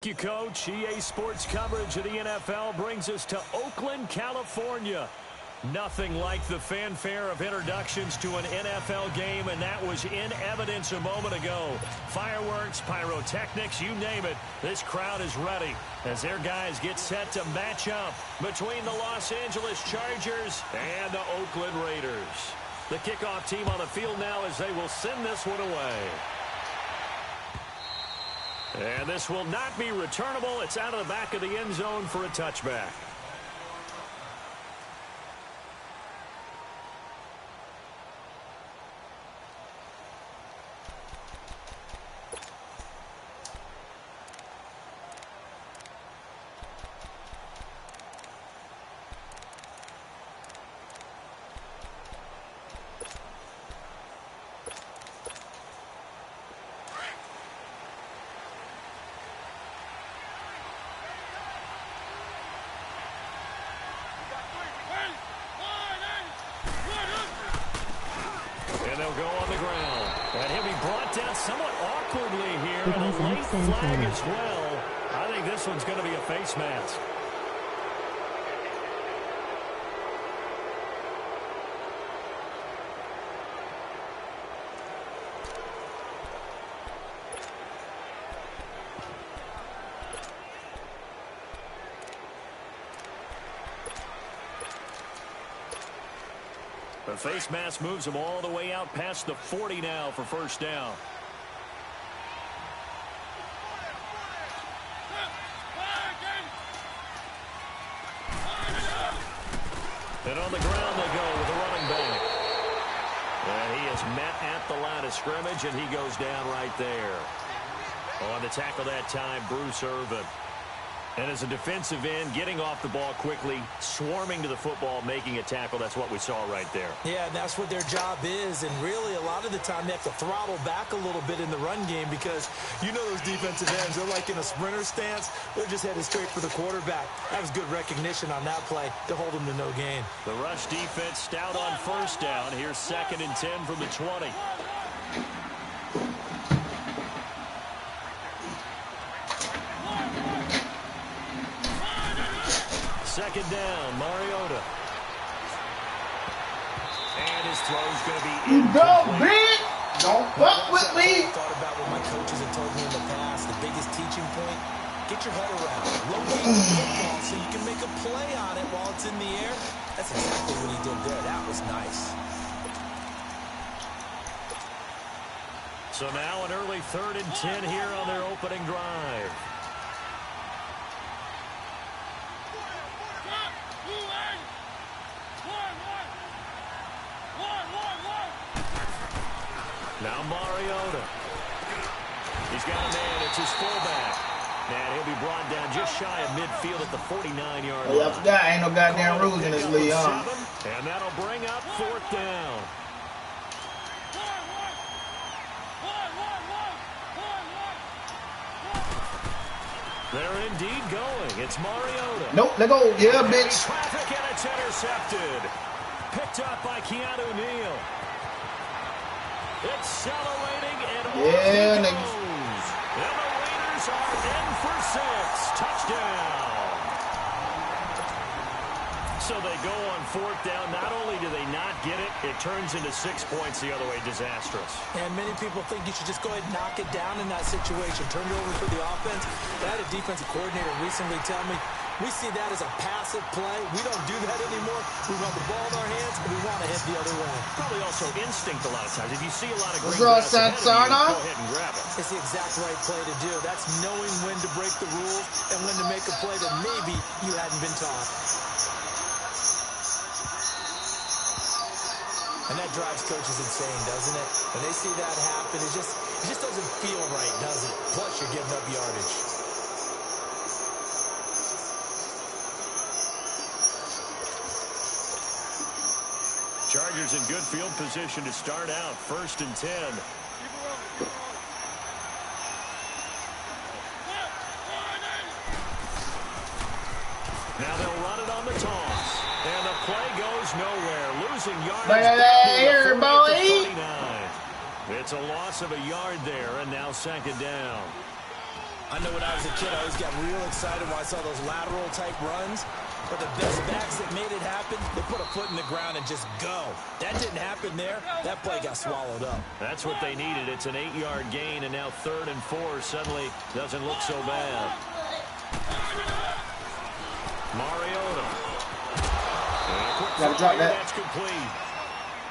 Thank you, Coach. EA Sports coverage of the NFL brings us to Oakland, California. Nothing like the fanfare of introductions to an NFL game, and that was in evidence a moment ago. Fireworks, pyrotechnics, you name it. This crowd is ready as their guys get set to match up between the Los Angeles Chargers and the Oakland Raiders. The kickoff team on the field now as they will send this one away. And this will not be returnable. It's out of the back of the end zone for a touchback. They'll go on the ground. And he'll be brought down somewhat awkwardly here. And a late flag as well. I think this one's going to be a face mask. The face mask moves him all the way out past the 40 now for first down. And on the ground they go with a running back. And he is met at the line of scrimmage, and he goes down right there. On the tackle that time, Bruce Irvin. And as a defensive end, getting off the ball quickly, swarming to the football, making a tackle. That's what we saw right there. Yeah, and that's what their job is. And really, a lot of the time, they have to throttle back a little bit in the run game because you know those defensive ends, they're like in a sprinter stance. They're just headed straight for the quarterback. That was good recognition on that play to hold them to no gain. The rush defense stout on first down. Here's 2nd and 10 from the 20. Second down, Mariota. And his throw's going to be incomplete. Don't fuck with me. I thought about what my coaches have told me in the past. The biggest teaching point, get your head around. Rotate the football so you can make a play on it while it's in the air. That's exactly what he did there. That was nice. So now an early 3rd and 10 here on their opening drive. Now Mariota. He's got a man. It's his fullback. And he'll be brought down just shy of midfield at the 49-yard line. I forgot. Ain't no goddamn rules in this league, huh? And that'll bring up 4th down. They're indeed going. It's Mariota. Nope, let go. Yeah, bitch. Traffic, and it's intercepted. Picked up by Keanu Neal. Accelerating and yeah, goes. And the Raiders are in for 6. Touchdown. So they go on 4th down. Not only do they not get it, it turns into 6 points the other way. Disastrous. And many people think you should just go ahead and knock it down in that situation. Turn it over for the offense. I had a defensive coordinator recently tell me, we see that as a passive play. We don't do that anymore. We want the ball in our hands, and we want to head the other way. Probably also instinct a lot of times. If you see a lot of green grass ahead of you, go ahead and grab it. It's the exact right play to do. That's knowing when to break the rules and when to make a play that maybe you hadn't been taught. And that drives coaches insane, doesn't it? When they see that happen, it just doesn't feel right, does it? Plus, you're giving up yardage. Chargers in good field position to start out. 1st and 10. Now they'll run it on the toss. And the play goes nowhere. Losing yardage. Here, boy. It's a loss of a yard there, and now 2nd down. I know when I was a kid, I always got real excited when I saw those lateral-type runs. But the best backs that made it happen, they put a foot in the ground and just go. That didn't happen there. That play got swallowed up. That's what they needed. It's an 8-yard gain, and now 3rd and 4 suddenly doesn't look so bad. Mariota. Gotta drop that. That's complete.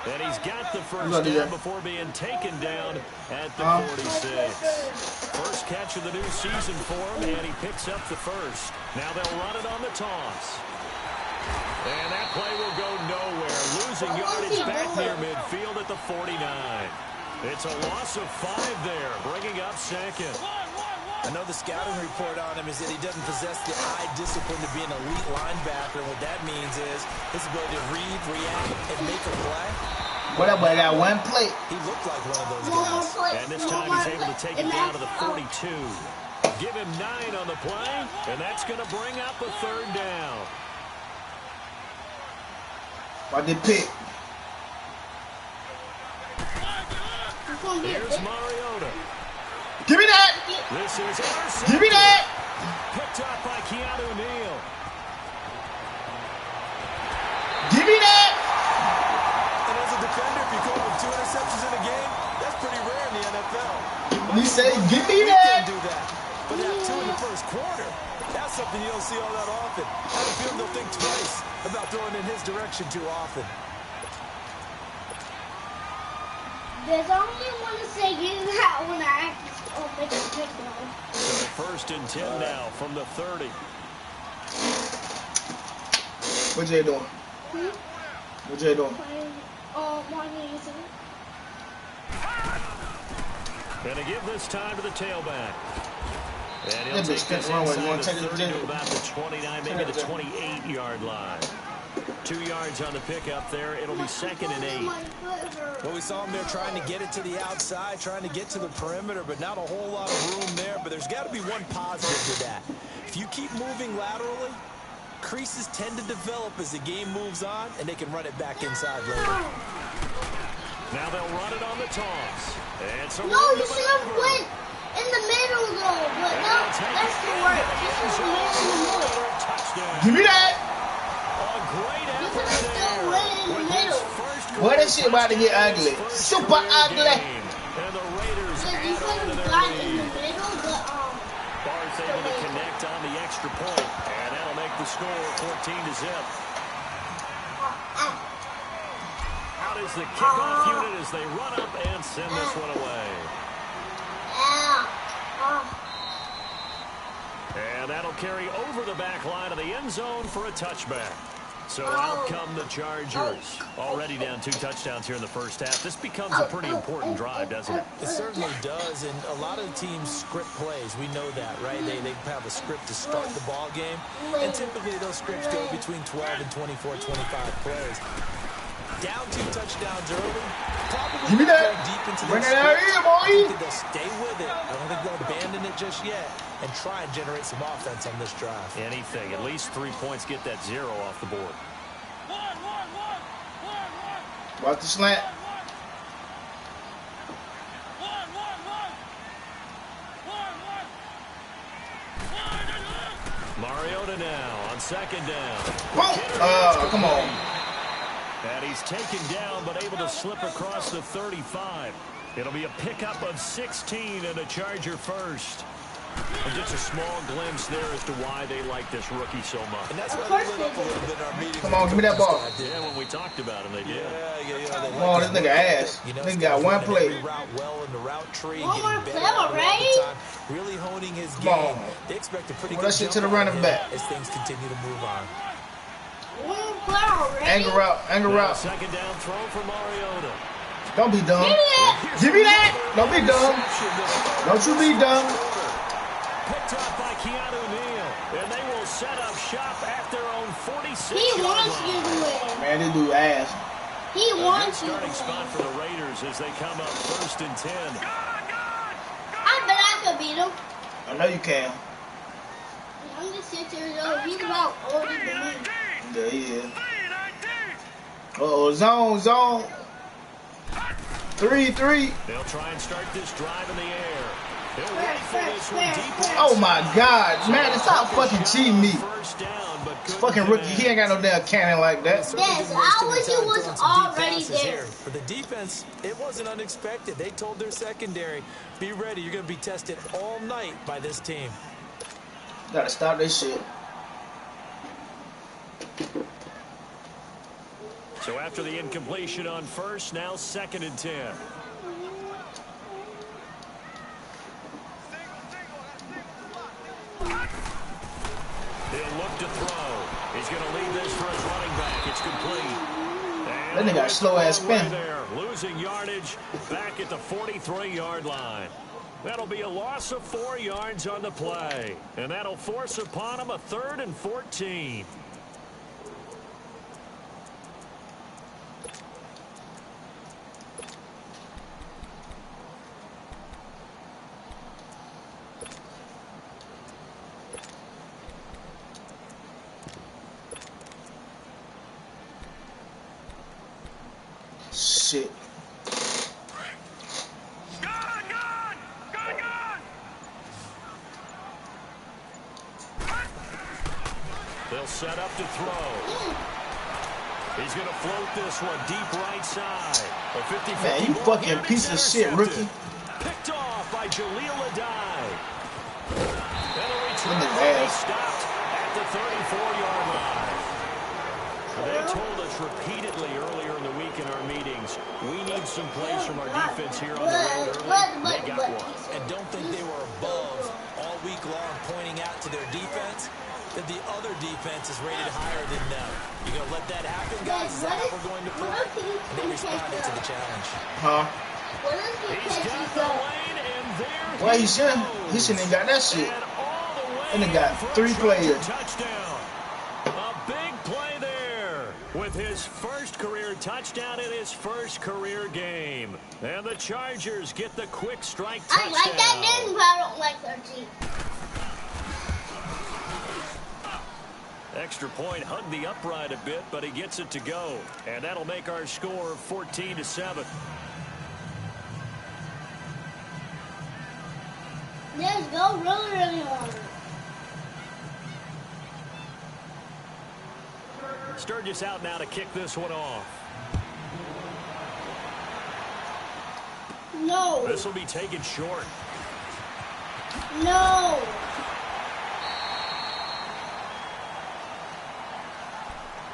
And he's got the first down before being taken down at the 46. First catch of the new season for him, and he picks up the first. Now they'll run it on the toss. And that play will go nowhere. Losing yardage back near midfield at the 49. It's a loss of 5 there, bringing up 2nd. I know the scouting report on him is that he doesn't possess the eye discipline to be an elite linebacker. And what that means is his ability to read, react, and make a play. What up, boy? I got one plate. He looked like one of those guys. And this time he's able to take it down to the 42. Give him 9 on the play, and that's going to bring up a 3rd down. I did pick. Here's Mariota. Give me that. This is intercepted. Give me that. Picked up by Keanu Neal. Give me that. And as a defender, if you go with 2 interceptions in a game, that's pretty rare in the NFL. He said, give me He that. can do that. But have 2 in the first quarter, that's something you don't see all that often. I have a feeling they'll think twice about throwing in his direction too often. There's only one to say you that when I make a pick one. So 1st and 10 now from the 30. What Jay doing? What Jay doing? Gonna give this time to the tailback. And he'll That take bitch this can't run with inside the 30 1 to about the 29, maybe the 28-yard line. 2 yards on the pickup there. It'll be 2nd and 8. Well, we saw him there trying to get it to the outside, trying to get to the perimeter, but not a whole lot of room there. But there's got to be one positive to that. If you keep moving laterally, creases tend to develop as the game moves on, and they can run it back inside later. Now they'll run it on the toss. And so No, you should have went in the middle though, but no, that's the work. You should have went in the middle. touchdown. Give me that. A great You effort should have still there. went in the With his middle. first Boy, that shit about to get ugly. first Super career ugly. game. And the Raiders But you add could on to have their got in the lead. middle, but Barr's able to connect on the extra point, and that'll make the score 14-0. Out is the kickoff unit as they run up and send this one away. And that'll carry over the back line of the end zone for a touchback. So out come the Chargers. Already down 2 touchdowns here in the first half. This becomes a pretty important drive, doesn't it? It certainly does, and a lot of the teams script plays. We know that, right? They have a script to start the ball game, and typically those scripts go between 12 and 24, 25 plays. Down 2 touchdowns early, probably Give me that. deep into Bring their it out script. here, I boy. think they'll stay with it. I don't think they'll abandon it just yet and try and generate some offense on this drive. Anything. At least 3 points, get that 0 off the board. Watch the slant. Mariota now on 2nd down. Boom. Oh, come on. And he's taken down, but able to slip across the 35. It'll be a pickup of 16 and a Charger first. And just a small glimpse there as to why they like this rookie so much. And that's why they lit up a little bit in our meeting. Come on, give me that ball. Yeah, when we talked about him, they did. Yeah. Come on, this nigga ass. Nigga got one play. Route well in the route tree. One more getting play better all the already? time, really honing his Come game. on. They expect a pretty Well, good that shit jump to the on running him back. as things continue to move on. Angle route. Angle Now, route. 2nd down throw for Mariota. Don't be dumb. Give me that. Don't be dumb. Don't you be dumb. Picked up by Keanu Neal. And they will set up shop at their own 46. He wants you to win. Man, this dude ass. He wants you to Starting win. spot for the Raiders as they come up 1st and 10. I bet I could beat him. I know you can. I'm just 6 years old. He's about older than me. There he is. Uh-oh, zone. 3-3. They'll try and start this drive in the air. Oh my God, man! Stop fucking cheating me. This fucking rookie, he ain't got no damn cannon like that. Yes, I wish it was already there. For the defense, it wasn't unexpected. They told their secondary, be ready, you're going to be tested all night by this team. Gotta stop this shit. So after the incompletion on first, now 2nd and 10. He'll look to throw. He's going to lead this for his running back. It's complete. That nigga got slow ass spin. There, losing yardage back at the 43-yard line. That'll be a loss of 4 yards on the play. And that'll force upon him a 3rd and 14. Shit. They'll set up to throw. He's going to float this one deep right side. A 50-50 Man, you fucking piece of shit, rookie. Picked off by Jaleel Adai. And a In the return ass. stopped at the 34-yard line. They told us repeatedly earlier in the week in our meetings, we need some plays from our defense here on the road early. They got one. And don't think they were above all week long pointing out to their defense that the other defense is rated higher than them. You gonna let that happen, guys? Is that how we're going to play? And they responded to the challenge. Huh? He's got the lane, and there Why he shouldn't? He shouldn't have got that shit. And all the way And they got for a 3 players. touchdown. A big play there with his first career touchdown in his first career game. And the Chargers get the quick strike touchdown. I like that name, but I don't like 13. Extra point hugged the upright a bit, but he gets it to go. And that'll make our score 14-7. Let's go really, really hard. Sturgis out now to kick this one off. No. This will be taken short. No.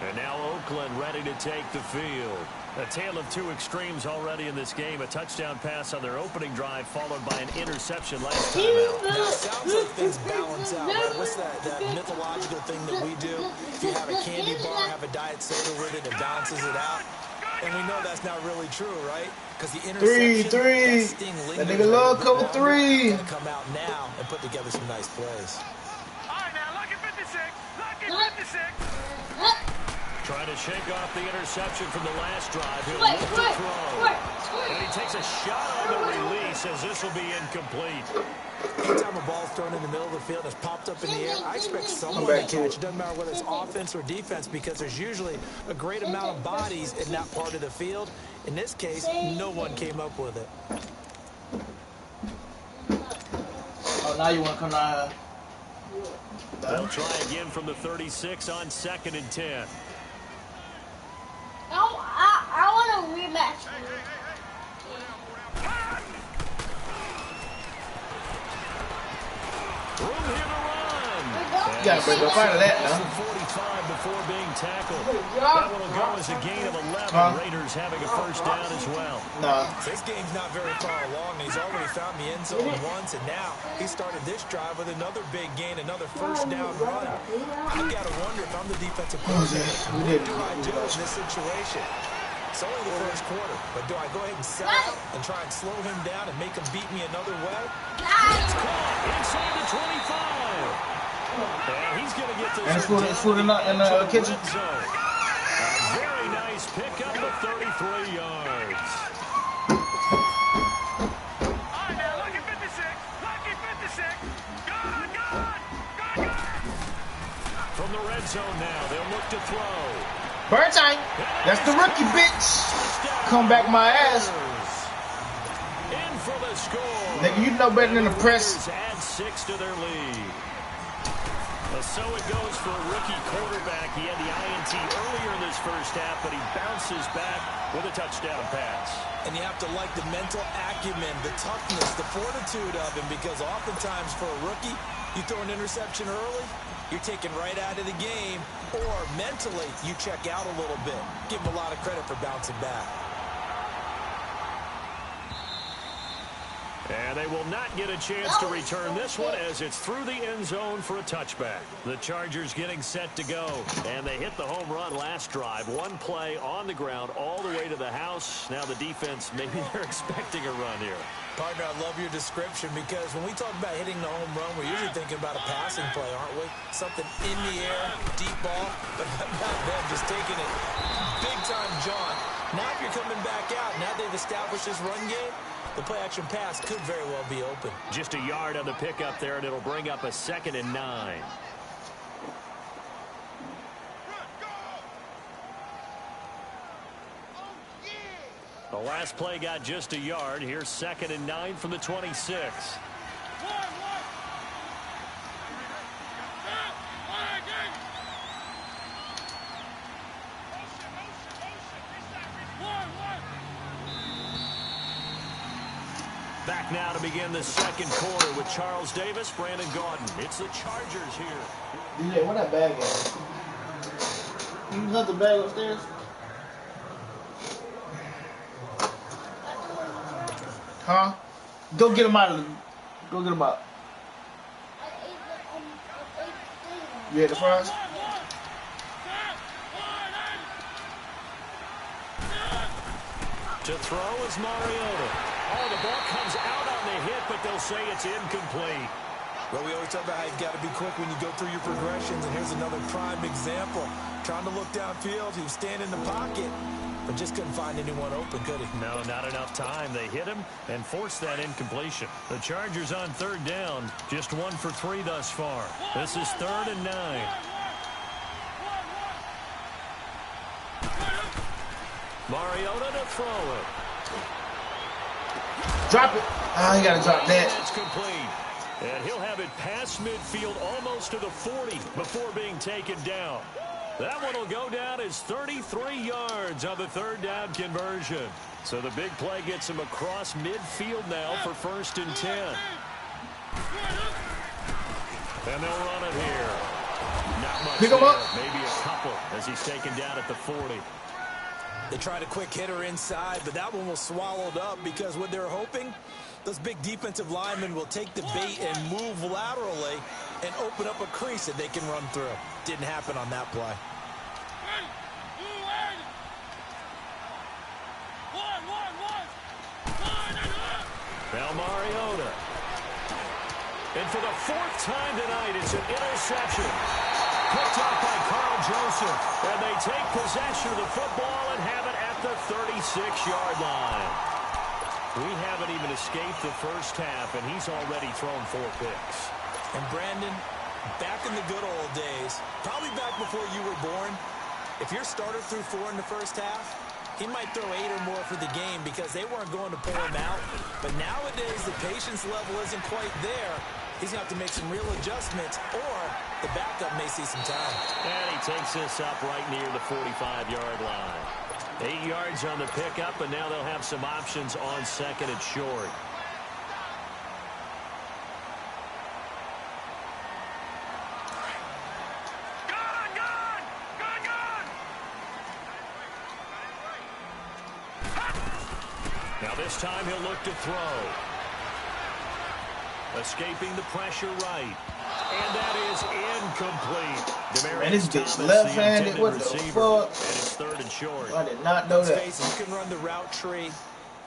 And now Oakland ready to take the field. A tale of 2 extremes already in this game. A touchdown pass on their opening drive, followed by an interception last time out. Now, it sounds like things balance out, right? What's that mythological thing that we do? If you have a candy bar, have a diet soda with it, it balances it out. And we know that's not really true, right? Because the interception, that sting lingers. That nigga love cover 3. Gonna come out now and put together some nice plays. All right, now, lucky 56. Lucky 56. Trying to shake off the interception from the last drive. He'll look to throw. And he takes a shot on the release as this will be incomplete. Anytime a ball's thrown in the middle of the field, it's popped up in the air, I expect someone to catch. It doesn't matter whether it's offense or defense because there's usually a great amount of bodies in that part of the field. In this case, no one came up with it. Oh, now you want to come down here. They'll try again from the 36 on 2nd and 10. I want a rematch. Room here to run. You gotta break up out of that now. 45 before being tackled. That one will go as a gain of 11. Raiders having a first down as well. Nah. This game's not very far along. He's already found the end zone once, and now he started this drive with another big gain, another first down run. I've got to wonder if I'm the defensive coordinator, what do I do in this situation? It's only the first quarter, but do I go ahead and sell out and try and slow him down and make him beat me another way? It's caught inside the 25. And he's going to get this. And it's food in the kitchen. A very nice pickup of 33 yards. All right, now, lucky 56. Lucky 56. Good. From the red zone now, they'll look to throw. Bird time. That's the rookie, bitch. Come back my ass. In for the score. Nigga, you know better than the press. Add 6 to their lead. So it goes for a rookie quarterback. He had the INT earlier in this first half, but he bounces back with a touchdown pass. And you have to like the mental acumen, the toughness, the fortitude of him, because oftentimes for a rookie, you throw an interception early, you're taken right out of the game, or mentally you check out a little bit. Give him a lot of credit for bouncing back. And they will not get a chance to return this one as it's through the end zone for a touchback. The Chargers getting set to go. And they hit the home run last drive. One play on the ground all the way to the house. Now the defense, maybe they're expecting a run here. Partner, I love your description, because when we talk about hitting the home run, we're usually thinking about a passing play, aren't we? Something in the air, deep ball, but not them just taking it big time, John. Now if you're coming back out, now they've established this run game, the play-action pass could very well be open. Just a yard on the pickup there, and it'll bring up a 2nd and 9. The last play got just a yard. Here's 2nd and 9 from the 26. Back now to begin the second quarter with Charles Davis, Brandon Gaudin. It's the Chargers here. DJ, where that bag at? You left the bag upstairs? Huh? Go get him out of the... Go get him out. You had the fries? To throw is Mariota. Oh, the ball comes out on the hit, but they'll say it's incomplete. Well, we always talk about how you've got to be quick when you go through your progressions, and here's another prime example. Trying to look downfield, he was standing in the pocket, but just couldn't find anyone open, could he? No, not enough time. They hit him and forced that incompletion. The Chargers on 3rd down, just 1 for 3 thus far. This is 3rd and 9. Mariota to throw it. Drop it. Oh, you got to drop that. That's complete. And he'll have it past midfield almost to the 40 before being taken down. That one will go down as 33 yards on the 3rd down conversion. So the big play gets him across midfield now for 1st and 10. And they'll run it here. Not much. Pick him up. Maybe a couple as he's taken down at the 40. They tried a quick hitter inside, but that one was swallowed up because what they're hoping, those big defensive linemen will take the bait and move laterally and open up a crease that they can run through. Didn't happen on that play. Now Mariota. And for the 4th time tonight, it's an interception. Picked up by Carl Joseph. And they take possession of the football and have it at the 36-yard line. We haven't even escaped the first half, and he's already thrown 4 picks. And Brandon, back in the good old days, probably back before you were born, if your starter threw 4 in the first half, he might throw 8 or more for the game because they weren't going to pull him out. But nowadays, the patience level isn't quite there. He's going to have to make some real adjustments, or the backup may see some time. And he takes this up right near the 45-yard line. 8 yards on the pickup, and now they'll have some options on 2nd and short. Now this time he'll look to throw. Escaping the pressure right. And that is incomplete. Man, this bitch left-handed. What the fuck? And it's 3rd and short. I did not know that. You can run the route tree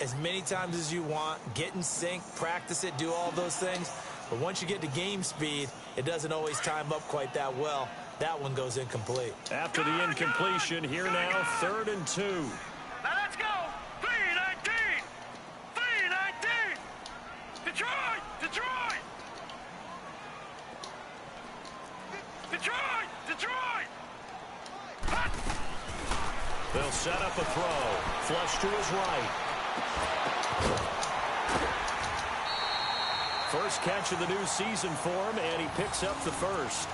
as many times as you want, get in sync, practice it, do all those things. But once you get to game speed, it doesn't always time up quite that well. That one goes incomplete. After the incompletion, here now, 3rd and 2. Now let's go. 3-19. 3-19. Detroit. Detroit. Detroit. Detroit. Hot. They'll set up a throw. Flush to his right. First catch of the new season for him, and he picks up the first.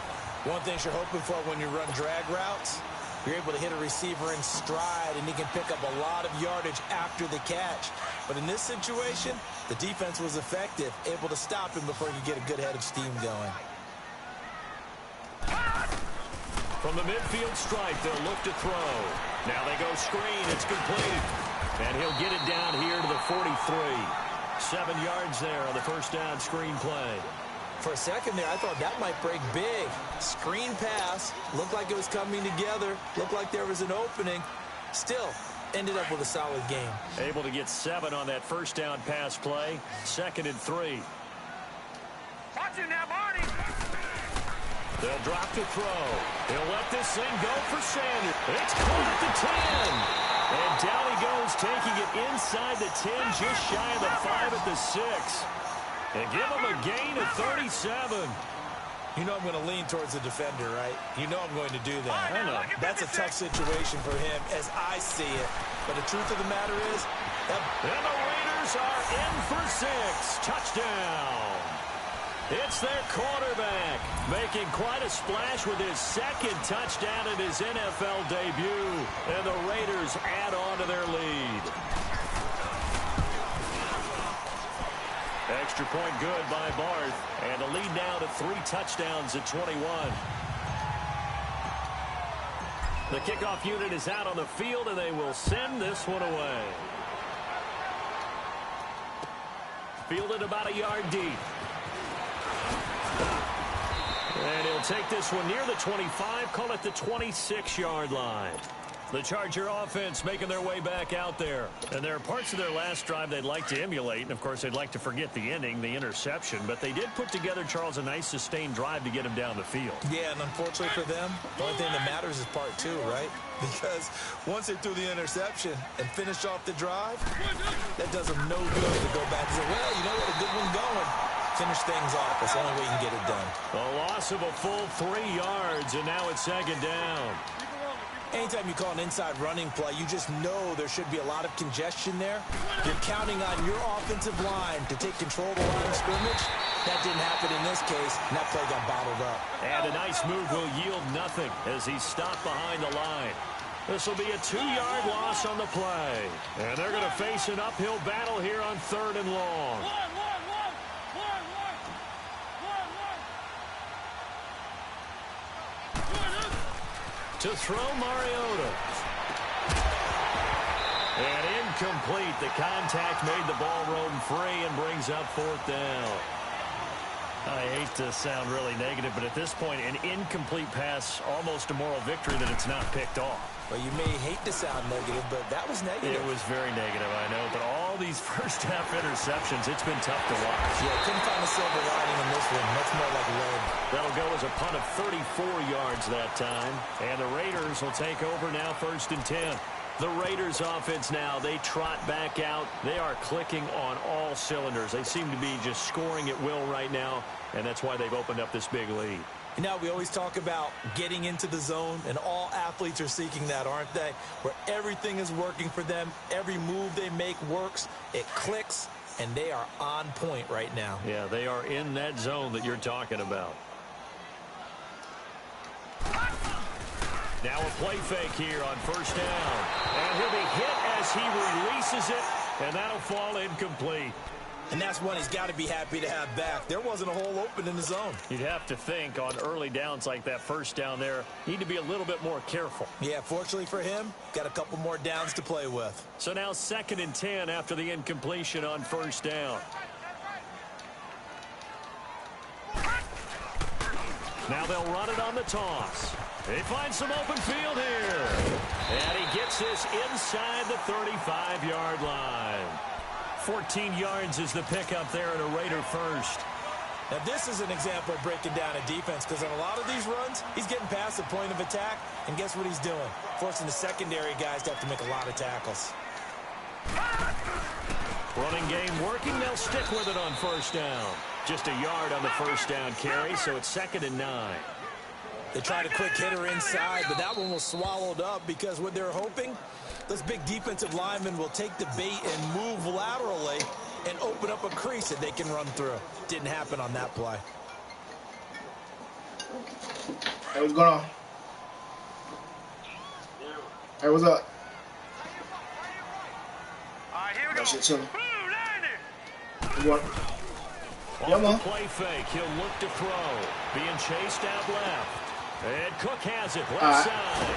One thing you're hoping for when you run drag routes, you're able to hit a receiver in stride, and he can pick up a lot of yardage after the catch. But in this situation, the defense was effective, able to stop him before he could get a good head of steam going. From the midfield stripe, they'll look to throw. Now they go screen. It's complete. And he'll get it down here to the 43. 7 yards there on the first down screen play. For a second there, I thought that might break big. Screen pass. Looked like it was coming together. Looked like there was an opening. Still, ended up with a solid game. Able to get 7 on that first down pass play. 2nd and 3. Watch it now, Marty. They'll drop to throw. He'll let this thing go for Sanders. It's caught at the 10. And down he goes, taking it inside the 10, just shy of the 5 at the 6. And give him a gain of 37. You know I'm going to lean towards the defender, right? You know I'm going to do that. I know. That's a tough situation for him as I see it. But the truth of the matter is... And the Raiders are in for 6. Touchdown. It's their quarterback making quite a splash with his 2nd touchdown in his NFL debut. And the Raiders add on to their lead. Extra point good by Barth. And the lead now to 3 touchdowns at 21. The kickoff unit is out on the field, and they will send this one away. Fielded about a yard deep. And he'll take this one near the 25, call it the 26-yard line. The Charger offense making their way back out there. And there are parts of their last drive they'd like to emulate. And, of course, they'd like to forget the ending, the interception. But they did put together, Charles, a nice sustained drive to get him down the field. Yeah, and unfortunately for them, the only thing that matters is part 2, right? Because once they threw the interception and finished off the drive, that does them no good to go back and say, well, you know what, a good one going. Finish things off. That's the only way you can get it done. A loss of a full 3 yards, and now it's 2nd down. Anytime you call an inside running play, you just know there should be a lot of congestion there. You're counting on your offensive line to take control of the line of scrimmage. That didn't happen in this case, and that play got bottled up. And a nice move will yield nothing as he's stopped behind the line. This will be a 2-yard loss on the play. And they're going to face an uphill battle here on 3rd and long. To throw Mariota. And incomplete. The contact made the ball roam free and brings up 4th down. I hate to sound really negative, but at this point, an incomplete pass, almost a moral victory that it's not picked off. Well, you may hate to sound negative, but that was negative. It was very negative, I know. But all these first-half interceptions, it's been tough to watch. Yeah, couldn't find a silver lining in this one. Much more like lead. That'll go as a punt of 34 yards that time. And the Raiders will take over now 1st and 10. The Raiders offense now, they trot back out. They are clicking on all cylinders. They seem to be just scoring at will right now, and that's why they've opened up this big lead. You know, we always talk about getting into the zone, and all athletes are seeking that, aren't they? Where everything is working for them, every move they make works, it clicks, and they are on point right now. Yeah, they are in that zone that you're talking about. Now a play fake here on 1st down. And he'll be hit as he releases it, and that'll fall incomplete. And that's one he's got to be happy to have back. There wasn't a hole open in the zone. You'd have to think on early downs like that 1st down there, need to be a little bit more careful. Yeah, fortunately for him, got a couple more downs to play with. So now 2nd and 10 after the incompletion on 1st down. Now they'll run it on the toss. They find some open field here. And he gets this inside the 35-yard line. 14 yards is the pickup there at a Raider first. Now this is an example of breaking down a defense, because on a lot of these runs, he's getting past the point of attack, and guess what he's doing? Forcing the secondary guys to have to make a lot of tackles. Running game working. They'll stick with it on 1st down. Just a yard on the 1st down carry, so it's 2nd and 9. They tried a quick hitter inside, but that one was swallowed up because what they're hoping, those big defensive linemen will take the bait and move laterally and open up a crease that they can run through. Didn't happen on that play. Hey, what's going on? Hey, what's up? All right, here we go. That shit chilling. Boom, line it. You want? Yeah, On the man. play fake, he'll look to throw. Being chased out left. And Cook has it left side.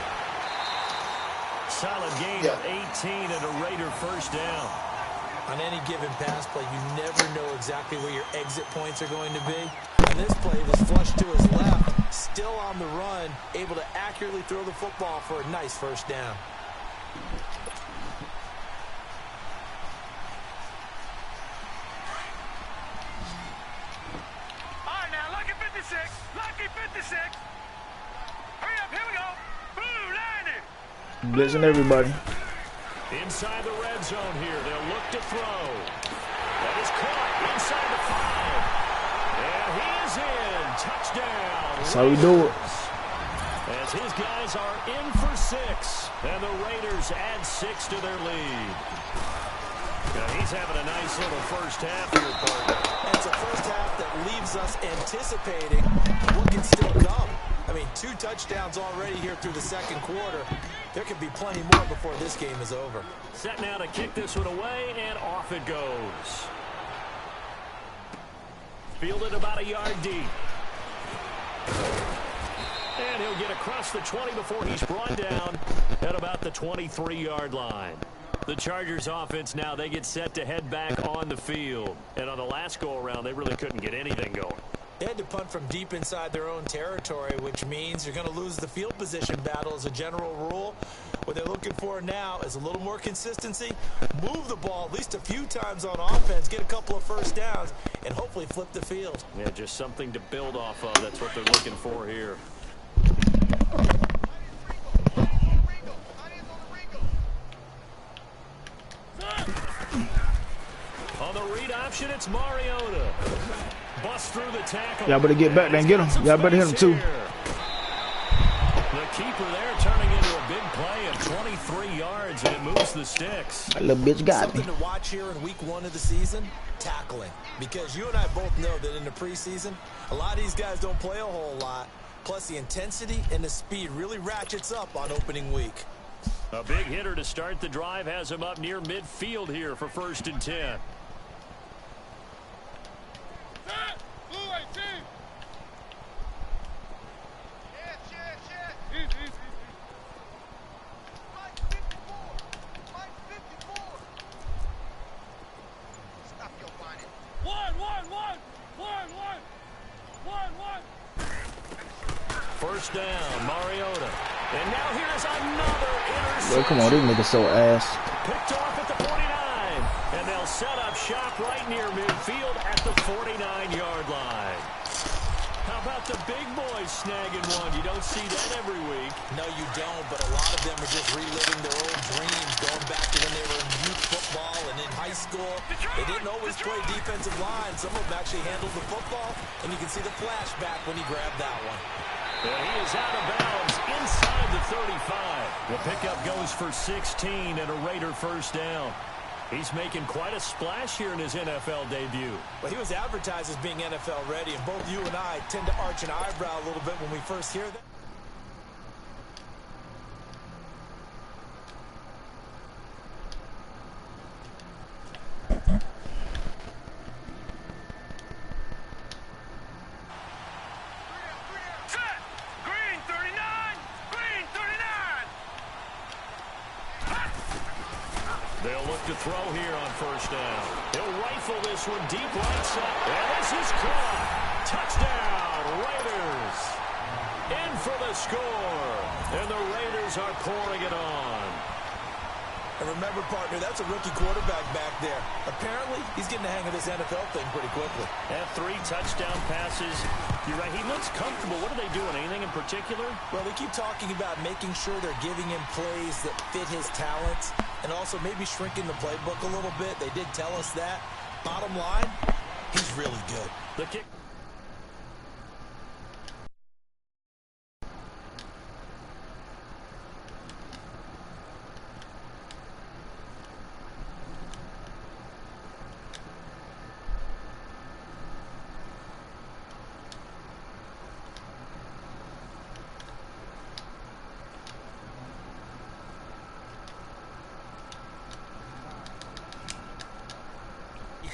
Solid gain of 18 and a Raider first down. On any given pass play, you never know exactly where your exit points are going to be. And this play was flushed to his left, still on the run, able to accurately throw the football for a nice first down. All right, now, lucky 56. Lucky 56. Hurry up, here we go. Boom, line it. Blitzing everybody. Inside the red zone here. They'll look to throw. That is caught inside the 5. And he is in. Touchdown. That's how we do it. As his guys are in for 6. And the Raiders add 6 to their lead. Now he's having a nice little first half here, partner. And it's a first half that leaves us anticipating what can still come. I mean, 2 touchdowns already here through the second quarter. There could be plenty more before this game is over. Set now to kick this one away, and off it goes. Fielded about a yard deep. And he'll get across the 20 before he's brought down at about the 23-yard line. The Chargers offense now, they get set to head back on the field. And on the last go-around, they really couldn't get anything going. They had to punt from deep inside their own territory, which means you're going to lose the field position battle as a general rule. What they're looking for now is a little more consistency, move the ball at least a few times on offense, get a couple of first downs, and hopefully flip the field. Yeah, just something to build off of. That's what they're looking for here. On the read option, it's Mariota. Bust through the tackle. Y'all better get back there and get him. Y'all better hit him too. The keeper there turning into a big play of 23 yards, and it moves the sticks. That little bitch got me. Something to watch here in week 1 of the season, tackling. Because you and I both know that in the preseason, a lot of these guys don't play a whole lot. Plus, the intensity and the speed really ratchets up on opening week. A big hitter to start the drive has him up near midfield here for 1st and 10. First down, Mariota. And now here's another interception. Bro, come on, this nigga so ass. Picked off at the 49. And they'll set up shop right near midfield at the 49-yard line. How about the big boys snagging one? You don't see that every week. No, you don't, but a lot of them are just reliving their old dreams, going back to when they were in youth football and in high school. They didn't always play defensive line. Some of them actually handled the football, and you can see the flashback when he grabbed that one. And he is out of bounds inside the 35. The pickup goes for 16 and a Raider first down. He's making quite a splash here in his NFL debut. Well, he was advertised as being NFL ready, and both you and I tend to arch an eyebrow a little bit when we first hear that. They'll look to throw here on first down. He'll rifle this one deep right side. And this is caught. Touchdown, Raiders. In for the score. And the Raiders are pouring it on. And remember, partner, that's a rookie quarterback back there. Apparently, he's getting the hang of this NFL thing pretty quickly. Have 3 touchdown passes. You're right, he looks comfortable. What are they doing? Anything in particular? Well, they keep talking about making sure they're giving him plays that fit his talents and also maybe shrinking the playbook a little bit. They did tell us that. Bottom line, he's really good. The kick.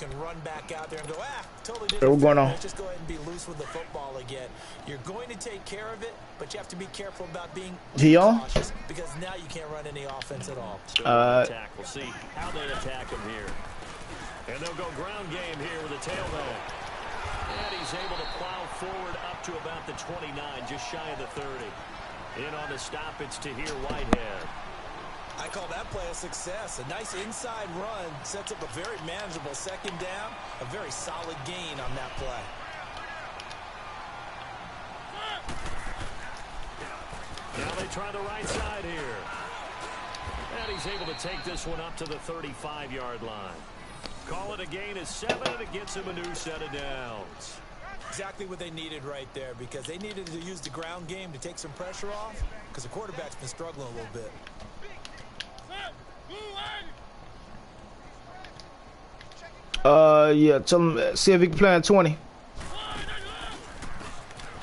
can run back out there and go, totally Hey, didn't what's going on? Let's just go ahead and be loose with the football again. You're going to take care of it, but you have to be careful about being cautious because now you can't run any offense at all. Attack. We'll see how they attack him here. And they'll go ground game here with a tailback. And he's able to plow forward up to about the 29, just shy of the 30. In on the stoppage to here, Whitehead. I call that play a success. A nice inside run sets up a very manageable second down. A very solid gain on that play. Now they try the right side here. And he's able to take this one up to the 35-yard line. Call it a gain of 7, and it gets him a new set of downs. Exactly what they needed right there, because they needed to use the ground game to take some pressure off, because the quarterback's been struggling a little bit. Yeah, tell him, see if he can play on 20.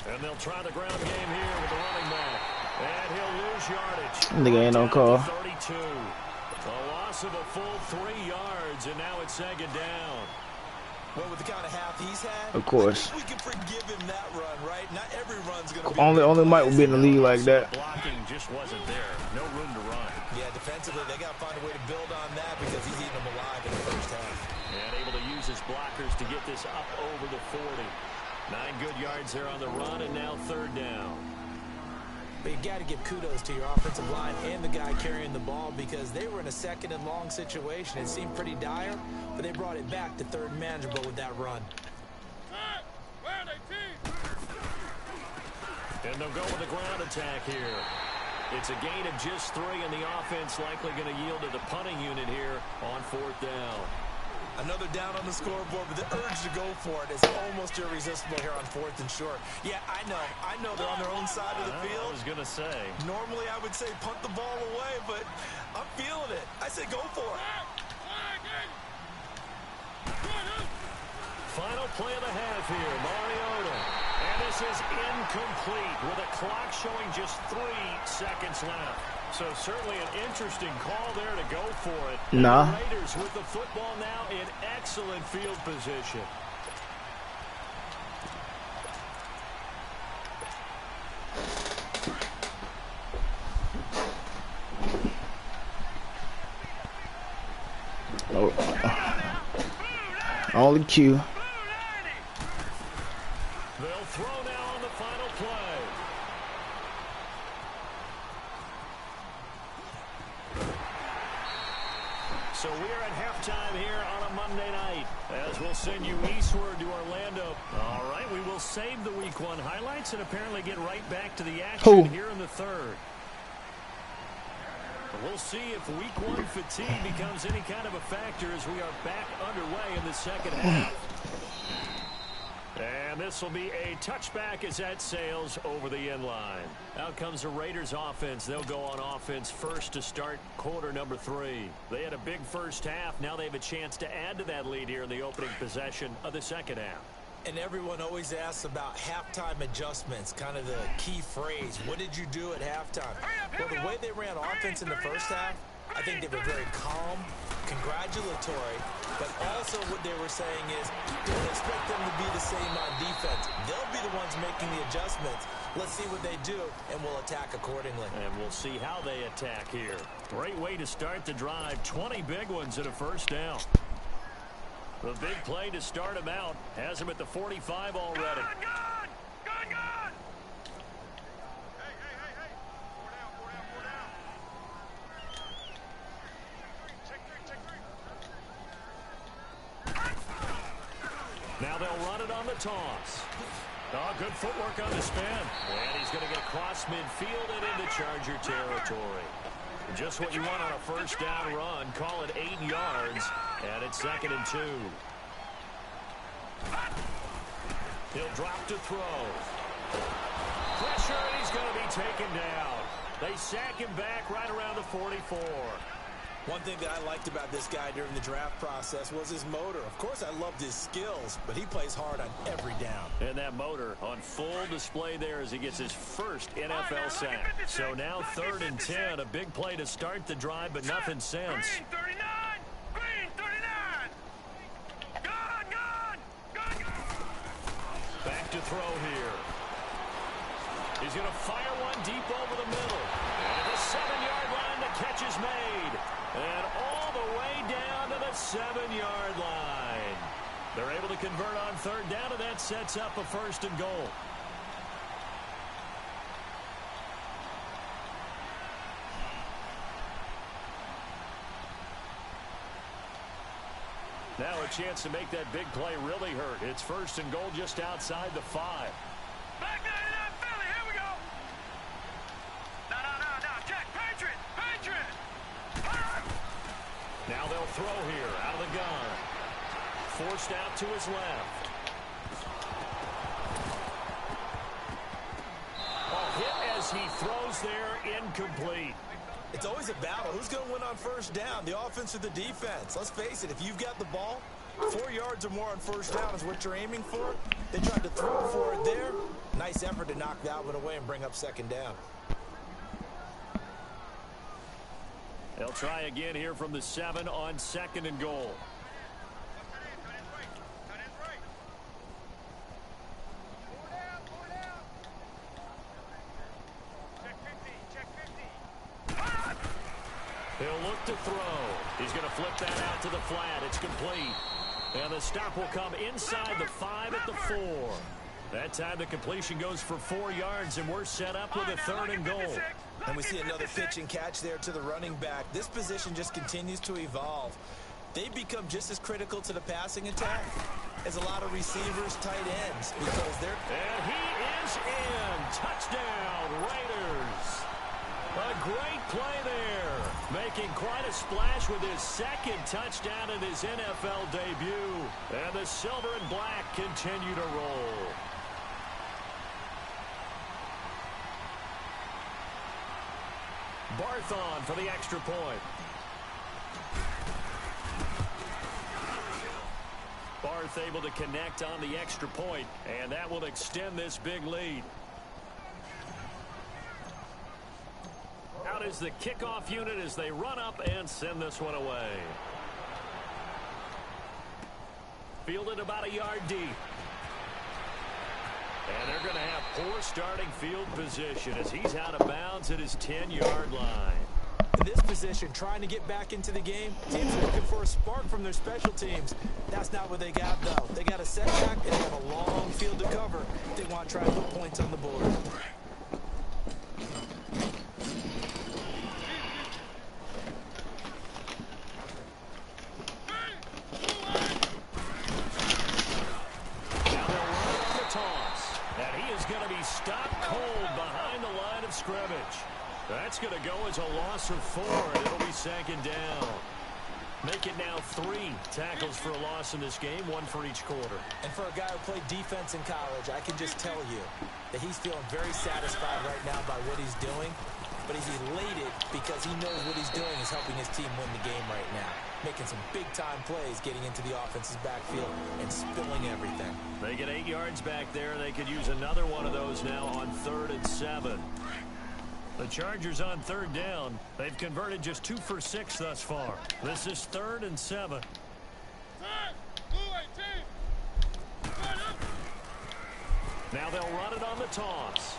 And they'll try the ground game here with the running back. And he'll lose yardage. Nigga ain't no call. 32. A loss of a full 3 yards, and now it's second down. Well, with the kind of half he's had, of course. We can forgive him that run, right? Not every run's going to be... Only Mike will be in the league like that. Blocking just wasn't there. No room to run. Yeah, defensively, they got to find a way to build on that because he's eating them alive in the first half. And able to use his blockers to get this up over the 40. 9 good yards there on the run, and now third down. But you got to give kudos to your offensive line and the guy carrying the ball because they were in a second and long situation. It seemed pretty dire, but they brought it back to third and manageable with that run. And they'll go with a ground attack here. It's a gain of just 3, and the offense likely going to yield to the punting unit here on fourth down. Another down on the scoreboard, but the urge to go for it is almost irresistible here on fourth and short. Yeah, I know they're on their own side of the field. I was going to say. Normally I would say punt the ball away, but I'm feeling it. I say go for it. Final play of the half here, Mariota. And this is incomplete with a clock showing just 3 seconds left. So certainly an interesting call there to go for it. Nah. The Raiders with the football now in excellent field position. Only Q. They'll throw now on the final play. So we're at halftime here on a Monday night as we'll send you eastward to Orlando. All right, we will save the Week 1 highlights and apparently get right back to the action here in the third. We'll see if Week 1 fatigue becomes any kind of a factor as we are back underway in the second half. And this will be a touchback as that sails over the end line. Out comes the Raiders offense. They'll go on offense first to start quarter number 3. They had a big first half. Now they have a chance to add to that lead here in the opening possession of the second half. And everyone always asks about halftime adjustments, kind of the key phrase. What did you do at halftime? Well, the way they ran offense in the first half, I think they were very calm, congratulatory, but also what they were saying is don't expect them to be the same on defense. They'll be the ones making the adjustments. Let's see what they do, and we'll attack accordingly. And we'll see how they attack here. Great way to start the drive. 20 big ones at a first down. The big play to start him out has him at the 45 already. Good! Now they'll run it on the toss. Oh, good footwork on the spin. And he's going to get across midfield and into Charger territory. Just what you want on a first down run. Call it 8 yards. And it's 2nd and 2. He'll drop to throw. Pressure, and he's going to be taken down. They sack him back right around the 44. One thing that I liked about this guy during the draft process was his motor. Of course, I loved his skills, but he plays hard on every down. And that motor on full display there as he gets his first NFL sack. So now 3rd and 10, a big play to start the drive, but nothing since. Green 39! Green 39! Go! throw here. He's going to fire one deep over the middle. And the 7-yard line, the catch is made. And all the way down to the 7-yard line. They're able to convert on third down, and that sets up a 1st and goal. Now a chance to make that big play really hurt. It's 1st and goal just outside the 5. Back 99, Philly, here we go. No, check, Patriot. Now they'll throw here, out of the gun. Forced out to his left. Hit as he throws there, incomplete. It's always a battle. Who's going to win on 1st down, the offense or the defense? Let's face it, if you've got the ball, 4 yards or more on 1st down is what you're aiming for. They tried to throw for it there. Nice effort to knock that one away and bring up 2nd down. They'll try again here from the 7 on 2nd and goal. He'll look to throw. He's going to flip that out to the flat. It's complete. And the stop will come inside the 5 at the 4. That time the completion goes for 4 yards, and we're set up with a 3rd and goal. And we see another pitch and catch there to the running back. This position just continues to evolve. They've become just as critical to the passing attack as a lot of receivers, tight ends, because they're... And he is in. Touchdown, Raiders. A great play there, making quite a splash with his 2nd touchdown in his NFL debut. And the silver and black continue to roll. Barthon for the extra point. Barth able to connect on the extra point, and that will extend this big lead. Out is the kickoff unit as they run up and send this one away. Fielded about a yard deep. And they're going to have poor starting field position as he's out of bounds at his 10-yard line. In this position, trying to get back into the game, teams are looking for a spark from their special teams. That's not what they got, though. They got a setback, and they have a long field to cover if they want to try to put points on the board. Stopped cold behind the line of scrimmage. That's going to go as a loss of 4, and it'll be 2nd down. Make it now 3 tackles for a loss in this game, 1 for each quarter. And for a guy who played defense in college, I can just tell you that he's feeling very satisfied right now by what he's doing. But he's elated because he knows what he's doing is helping his team win the game right now. Making some big-time plays, getting into the offense's backfield and spilling everything. They get 8 yards back there. They could use another one of those now on 3rd and 7. The Chargers on 3rd down. They've converted just 2 for 6 thus far. This is 3rd and 7. Now they'll run it on the toss.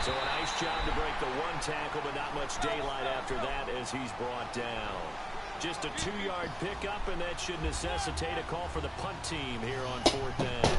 So a nice job to break the 1 tackle, but not much daylight after that as he's brought down. Just a 2-yard pickup, and that should necessitate a call for the punt team here on 4th down.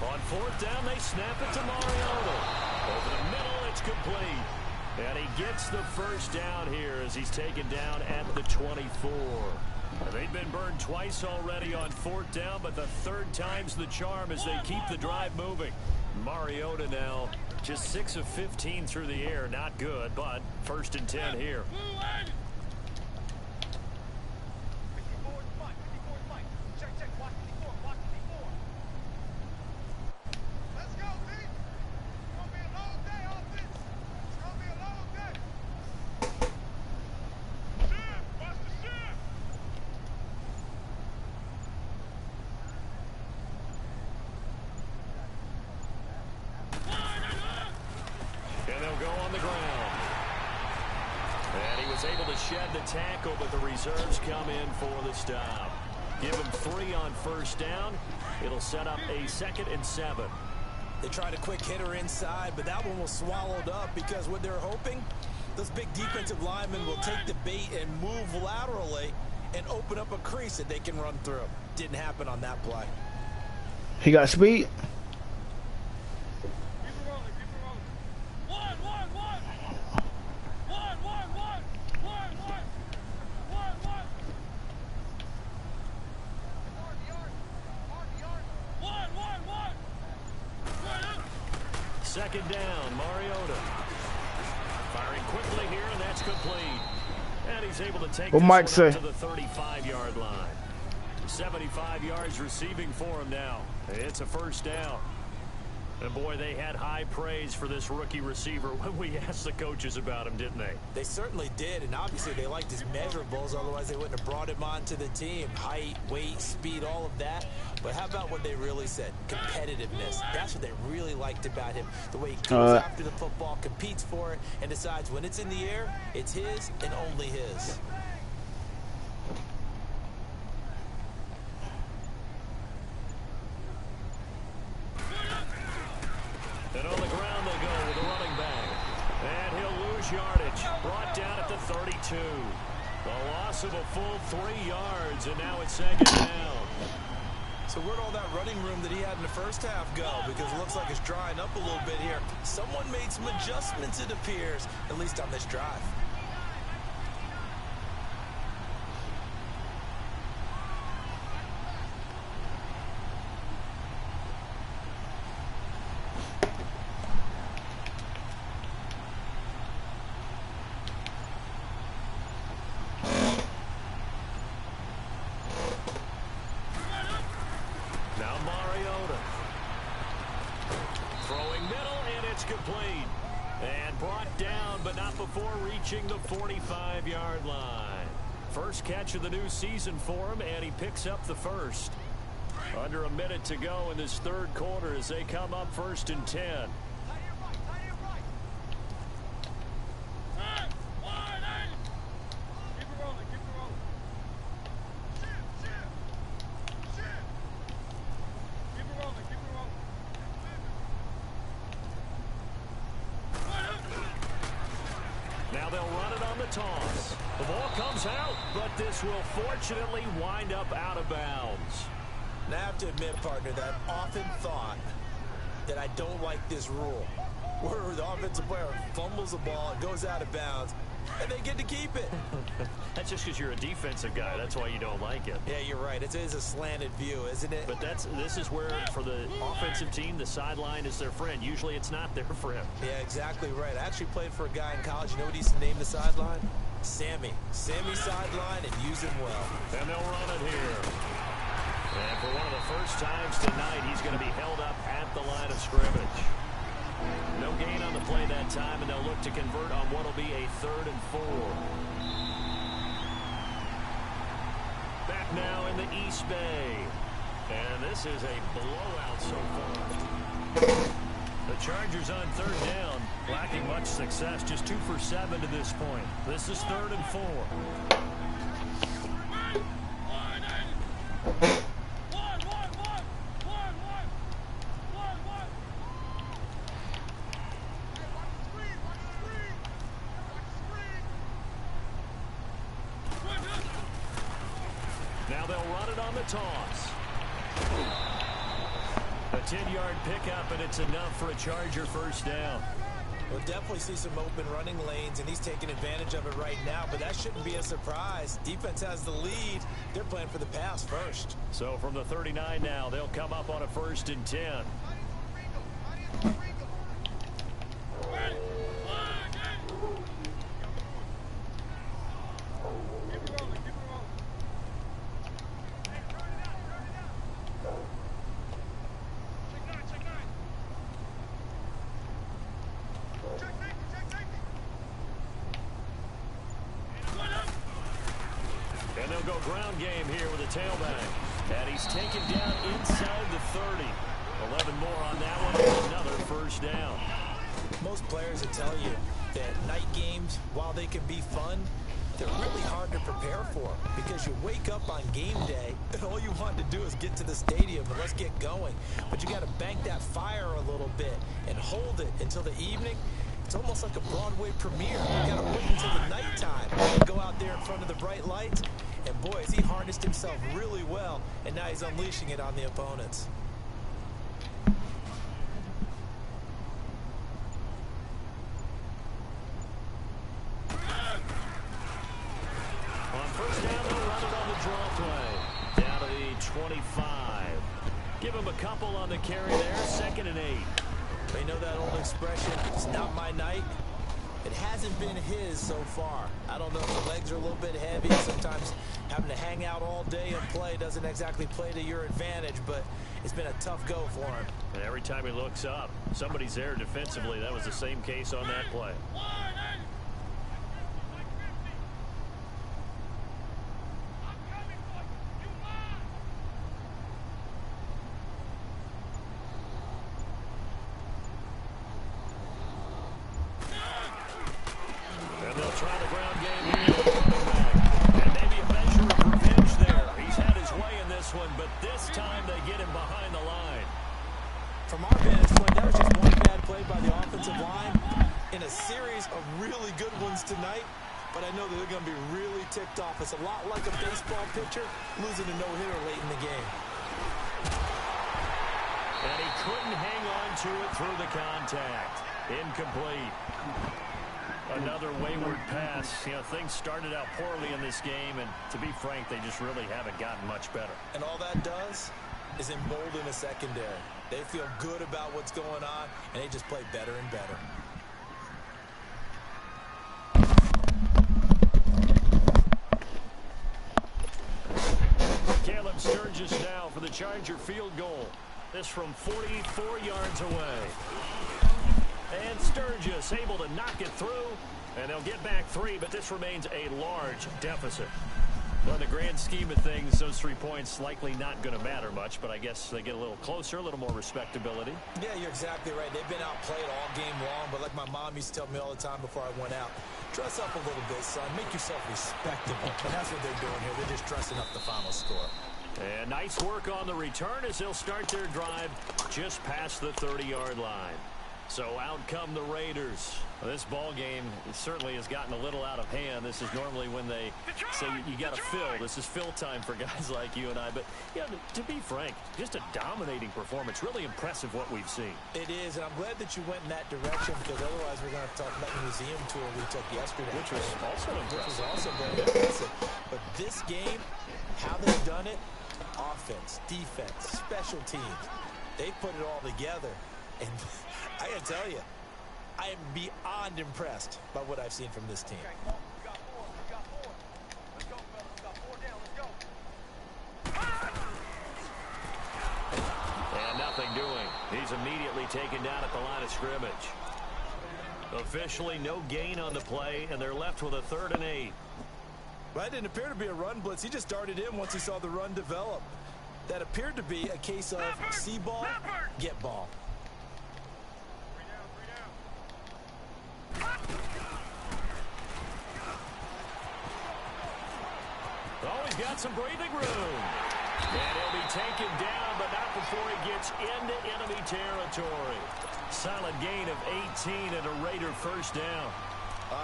On 4th down, they snap it to Mariota. Over the middle, it's complete. And he gets the 1st down here as he's taken down at the 24. They've been burned twice already on 4th down, but the 3rd time's the charm as they keep the drive moving. Mariota now just 6 of 15 through the air. Not good, but 1st and 10 here. He's able to shed the tackle, but the reserves come in for the stop. Give him 3 on first down. It'll set up a 2nd and 7. They tried a quick hitter inside, but that one was swallowed up because what they're hoping, those big defensive linemen will take the bait and move laterally and open up a crease that they can run through. Didn't happen on that play. He got speed. Second down, Mariota. Firing quickly here, and that's complete. And he's able to take this one up to the 35-yard line. 75 yards receiving for him now. It's a first down. And boy, they had high praise for this rookie receiver when we asked the coaches about him, didn't they? They certainly did, and obviously they liked his measurables, otherwise they wouldn't have brought him onto the team. Height, weight, speed, all of that. But how about what they really said? Competitiveness. That's what they really liked about him. The way he goes after the football, competes for it, and decides when it's in the air, it's his and only his. And on the ground they go with a running back. And he'll lose yardage. Brought down at the 32. The loss of a full 3 yards, and now it's second down. So where'd all that running room that he had in the first half go? Because it looks like it's drying up a little bit here. Someone made some adjustments, it appears, at least on this drive. Complete and brought down, but not before reaching the 45-yard line. First catch of the new season for him, and he picks up the first. Under a minute to go in this third quarter as they come up 1st and 10. Now they'll run it on the toss. The ball comes out, but this will fortunately wind up out of bounds. Now I have to admit, partner, that I've often thought that I don't like this rule, where the offensive player fumbles the ball and goes out of bounds, and they get to keep it. That's just because you're a defensive guy. That's why you don't like it. Yeah, you're right. It is a slanted view, isn't it? But this is where, for the offensive team, the sideline is their friend. Usually it's not their friend. Yeah, exactly right. I actually played for a guy in college. You know what he used to name the sideline? Sammy. Sammy sideline, and use him well. And they'll run it here. And for one of the first times tonight, he's going to be held up at the line of scrimmage. No gain on the play that time, and they'll look to convert on what will be a 3rd and 4. Back now in the East Bay. And this is a blowout so far. The Chargers on 3rd down, lacking much success, just 2 for 7 to this point. This is 3rd and 4. Now they'll run it on the toss. A 10-yard pickup, and it's enough for a Charger first down. We'll definitely see some open running lanes, and he's taking advantage of it right now, but that shouldn't be a surprise. Defense has the lead. They're playing for the pass first. So from the 39 now, they'll come up on a 1st and 10. And they'll go ground game here with a tailback. And he's taken down inside the 30. 11 more on that one, and another first down. Most players will tell you that night games, while they can be fun, they're really hard to prepare for because you wake up on game day and all you want to do is get to the stadium and let's get going. But you got to bank that fire a little bit and hold it until the evening. It's almost like a Broadway premiere. You got to wait until the nighttime and go out there in front of the bright lights. And boy, has he harnessed himself really well, and now he's unleashing it on the opponents. On first down, they'll run it on the draw play. Down to the 25. Give him a couple on the carry there. 2nd and 8. They know that old expression, it's not my night. It hasn't been his so far. I don't know if the legs are a little bit heavy. Sometimes having to hang out all day and play doesn't exactly play to your advantage, but it's been a tough go for him. And every time he looks up, somebody's there defensively. That was the same case on that play. Try the ground game here. And maybe a measure of revenge there. He's had his way in this one, but this time they get him behind the line. From our vantage point, that was just one bad play by the offensive line in a series of really good ones tonight. But I know that they're going to be really ticked off. It's a lot like a baseball pitcher losing a no-hitter late in the game. And he couldn't hang on to it through the contact. Incomplete. Another wayward pass. You know, things started out poorly in this game, and to be frank, they just really haven't gotten much better. And all that does is embolden a secondary. They feel good about what's going on, and they just play better and better. Caleb Sturgis now for the Charger field goal. This from 44 yards away. And Sturgis able to knock it through, and they'll get back 3, but this remains a large deficit. Well, in the grand scheme of things, those 3 points likely not going to matter much, but I guess they get a little closer, a little more respectability. Yeah, you're exactly right. They've been outplayed all game long, but like my mom used to tell me all the time before I went out, dress up a little bit, son. Make yourself respectable. And that's what they're doing here. They're just dressing up the final score. And nice work on the return as they'll start their drive just past the 30-yard line. So out come the Raiders. Well, this ball game certainly has gotten a little out of hand. This is normally when they say you got to fill. This is fill time for guys like you and I. But, yeah, to be frank, just a dominating performance. Really impressive what we've seen. It is, and I'm glad that you went in that direction because otherwise we're going to talk about the museum tour we took yesterday. Which was also impressive. Which was also very impressive. But this game, how they've done it, offense, defense, special teams, they put it all together. And I got to tell you, I am beyond impressed by what I've seen from this team. And nothing doing. He's immediately taken down at the line of scrimmage. Officially no gain on the play, and they're left with a 3rd and 8. Well, that didn't appear to be a run blitz. He just darted in once he saw the run develop. That appeared to be a case of see ball, get ball. Oh, he's got some breathing room. And he'll be taken down, but not before he gets into enemy territory. Solid gain of 18 and a Raider first down.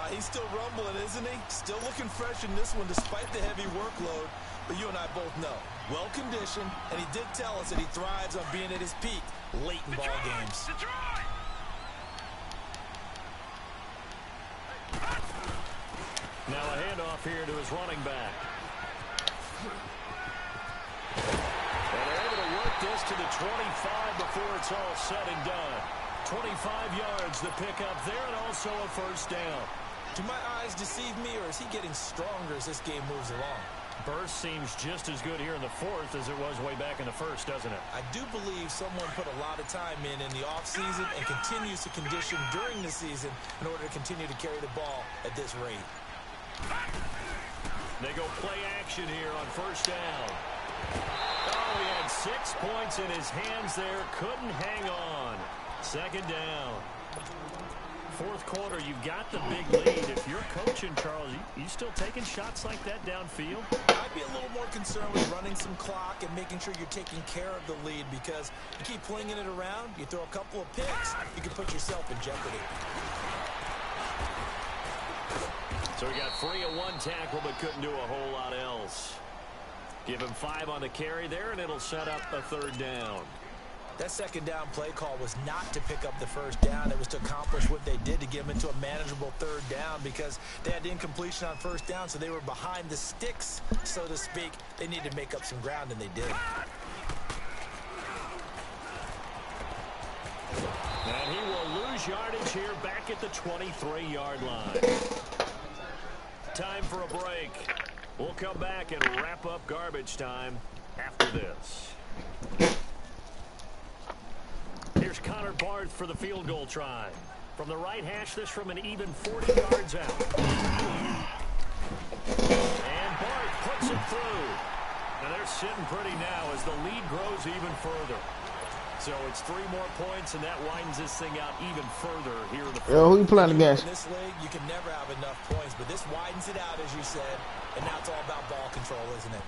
He's still rumbling, isn't he? Still looking fresh in this one despite the heavy workload. But you and I both know, well-conditioned, and he did tell us that he thrives on being at his peak late in ball games. Now a handoff here to his running back. And they're able to work this to the 25 before it's all said and done. 25 yards the pickup there, and also a first down. Do my eyes deceive me, or is he getting stronger as this game moves along? Burst seems just as good here in the 4th as it was way back in the 1st, doesn't it? I do believe someone put a lot of time in the offseason and continues to condition during the season in order to continue to carry the ball at this rate. They go play action here on first down. Oh, he had 6 points in his hands there. Couldn't hang on. 2nd down. fourth quarter, you've got the big lead. If you're coaching, Charles, you still taking shots like that downfield? I'd be a little more concerned with running some clock and making sure you're taking care of the lead, because you keep flinging it around, you throw a couple of picks, you can put yourself in jeopardy. So he got free of one tackle but couldn't do a whole lot else. Give him 5 on the carry there, and it'll set up a third down. That second down play call was not to pick up the first down. It was to accomplish what they did, to get them into a manageable third down, because they had incompletion on first down, so they were behind the sticks, so to speak. They needed to make up some ground, and they did. And he will lose yardage here back at the 23-yard line. Time for a break. We'll come back and wrap up garbage time after this. Here's Connor Barth for the field goal try. From the right hash, this from an even 40 yards out. And Barth puts it through. Now they're sitting pretty now as the lead grows even further. So it's 3 more points, and that widens this thing out even further here in the fourth. Yo, who you playing against? In this league, you can never have enough points, but this widens it out, as you said, and now it's all about ball control, isn't it?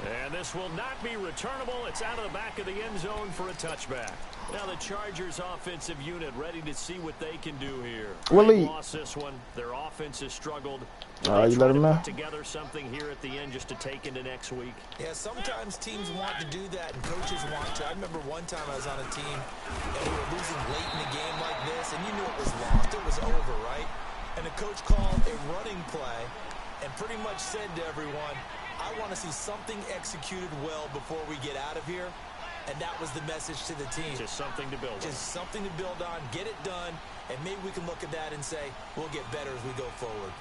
And this will not be returnable. It's out of the back of the end zone for a touchback. Now the Chargers offensive unit ready to see what they can do here. They lost this one. Their offense has struggled. You let them know. Put together something here at the end just to take into next week. Yeah, sometimes teams want to do that, and coaches want to. I remember one time I was on a team, and we were losing late in the game like this, and you knew it was lost. It was over, right? And the coach called a running play and pretty much said to everyone, I want to see something executed well before we get out of here. And that was the message to the team. Just something to build on. Just something to build on, get it done, and maybe we can look at that and say, we'll get better as we go forward.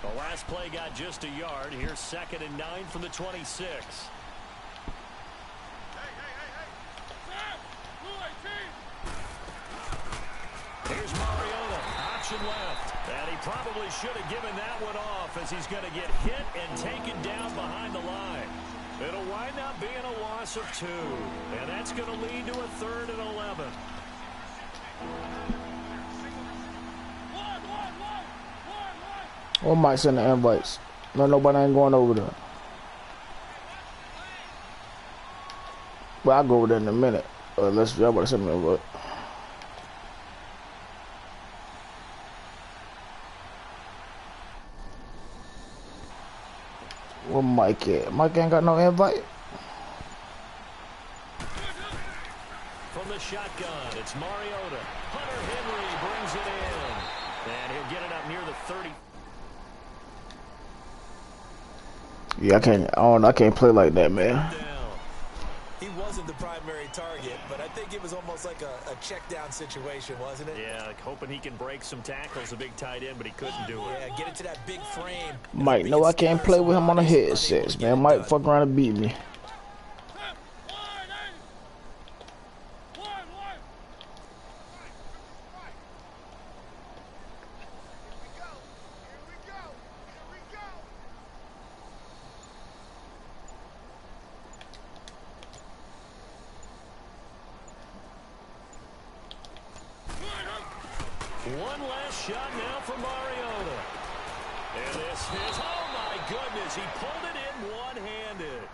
The last play got just a yard. Here's 2nd and 9 from the 26. Here's Mariota, option left. And he probably should have given that one off, as he's going to get hit and taken down behind the line. It'll wind up being a loss of 2. And that's going to lead to a 3rd and 11. Or might send the invites. No, nobody ain't going over there. Well, I'll go over there in a minute. Unless y'all about to send me an invite. Where Mike at? Mike ain't got no invite. From the shotgun, it's Mariota. Hunter Henry brings it in. And he'll get it up near the 30. Yeah, I can't play like that, man. He wasn't the primary target, but I think it was almost like a check down situation, wasn't it? Yeah, like hoping he can break some tackles, a big tight end, but he couldn't do it. Yeah, get it to that big frame. Mike, no, I can't play with him on the headsets, man. Mike fuck around and beat me. One last shot now for Mariota. And this is, oh my goodness, he pulled it in one-handed.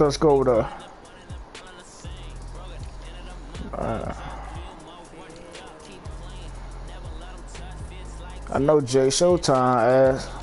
Let's go with I know Jay Showtime ass.